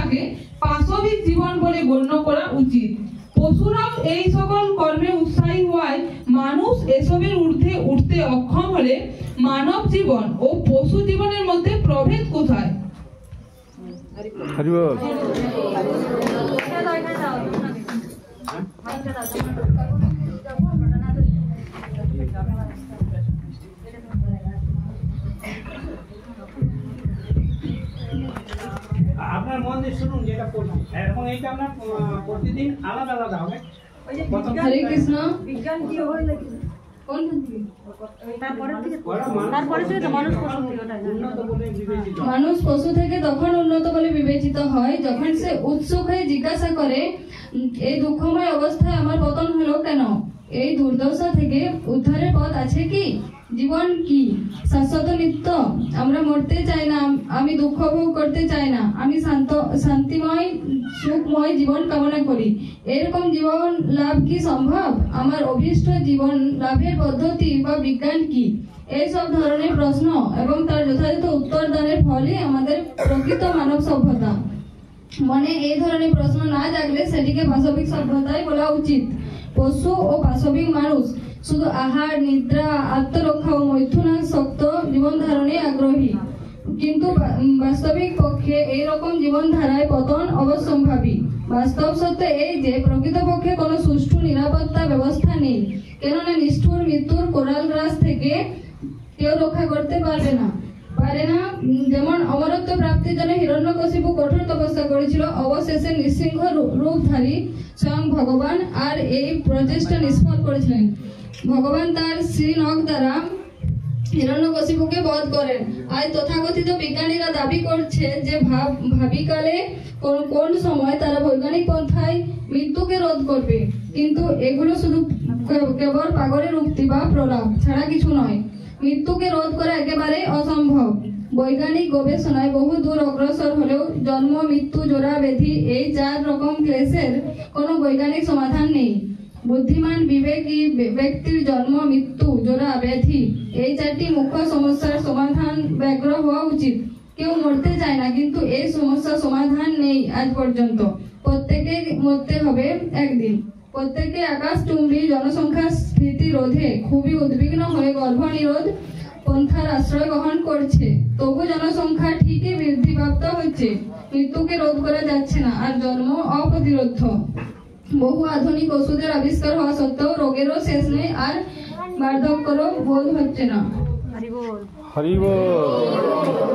জীবনটাকে পাশবিক জীবন বলে গণ্য করা উচিত। পশুরাও এই সকল কর্মে উৎসাহী হওয়ায় মানুষ এসবের ঊর্ধ্বে উঠতে অক্ষম হলে মানব জীবন ও পশু জীবনের মধ্যে প্রভেদ কোথায়? আপনার মন দিয়ে শুনুন যেটা পড়ছি, এবং এইটা আপনার প্রতিদিন আলাদা আলাদা হবে। হরে কৃষ্ণ। বিজ্ঞান কি হয় নাকি কোন থেকে? তারপরে থেকে মানুষ পশু থেকে উন্নত বলে বিবেচিত। মানুষ পশু থেকে তখন উন্নত বলে বিবেচিত হয় যখন সে উৎসুক হয়ে জিজ্ঞাসা করে, এই দুঃখময় অবস্থায় আমার পতন হলো কেন? এই দুর্দশা থেকে উদ্ধারের পথ আছে কি? জীবন কি শাশ্বত নিত্য? আমরা মরতে চাই না, আমি দুঃখ ভোগ করতে চাই না, আমি শান্তিময় সুখময় জীবন কামনা করি। এরকম জীবন লাভ কি সম্ভব? আমার অভীষ্ট জীবন লাভের পদ্ধতি বা বিজ্ঞান কি? এইসব ধরনের প্রশ্ন এবং তার যথাযথ উত্তর দানের ফলে আমাদের প্রকৃত মানব সভ্যতা। মনে এই ধরনের প্রশ্ন না জাগলে সেটিকে পাশবিক সভ্যতাই বলা উচিত। পশু ও পাশবিক মানুষ শুধু আহার, নিদ্রা, আত্মরক্ষা ও মৈথুনাসক্ত জীবন ধারণে আগ্রহী, কিন্তু বাস্তবিক পক্ষে এইরকম জীবন ধারায় পতন অবশ্যম্ভাবী। বাস্তব সত্য এই যে প্রকৃতপক্ষে কোনো সুষ্ঠু নিরাপত্তা ব্যবস্থা নেই, কেননা নিষ্ঠুর মৃত্যুর কোরাল গ্রাস থেকে কেউ রক্ষা করতে পারে না। যেমন অমরত্ব প্রাপ্তির জন্য হিরণ্যকশিপু কঠোর তপস্যা করেছিল, অবশেষে নৃসিংহ রূপধারী স্বয়ং ভগবান আর এই প্রচেষ্টা নিষ্ফল করেছিলেন। ভগবান তার শ্রীনখ দ্বারা হিরণ্যকশিপুকে বধ করেন। আজ তথাকথিত বিজ্ঞানীরা দাবি করছে যে ভাবিকালে কোন সময় তারা বৈজ্ঞানিক পন্থায় মৃত্যুকে রোধ করবে, কিন্তু এগুলো শুধু কেবল পাগলের উক্তি বা প্রলাপ ছাড়া কিছু নয়। মৃত্যুকে রোধ করা একেবারে অসম্ভব। বৈজ্ঞানিক গবেষণায় বহু দূর অগ্রসর হলেও জন্ম, মৃত্যু, জোড়া ব্যাধি এই 4 রকম ক্লেশের কোনো বৈজ্ঞানিক সমাধান নেই। বুদ্ধিমান বিবেকী ব্যক্তির জন্ম, মৃত্যু, জোড়া ব্যাধি এই 4টি মুখ্য সমস্যার সমাধান ব্যগ্র হওয়া উচিত। কেউ মরতে চায় না, কিন্তু এই সমস্যার সমাধান নেই আজ পর্যন্ত। প্রত্যেকে মরতে হবে একদিন। প্রত্যেকে আকাশচুম্বী জনসংখ্যা স্ফীতি রোধে খুবই উদ্বিগ্ন হয়ে গর্ভনিরোধ পন্থার আশ্রয় গ্রহণ করছে। তবু জনসংখ্যা ঠিকই বৃদ্ধিপ্রাপ্ত হচ্ছে, মৃত্যুকে রোধ করা যাচ্ছে না, আর জন্ম অপ্রতিরোধ্য। বহু আধুনিক ওষুধের আবিষ্কার হওয়া সত্ত্বেও রোগেরও শেষ নেই, আর বার্ধক্যেরও বোধ হচ্ছে না। হরি বল। হরি বল।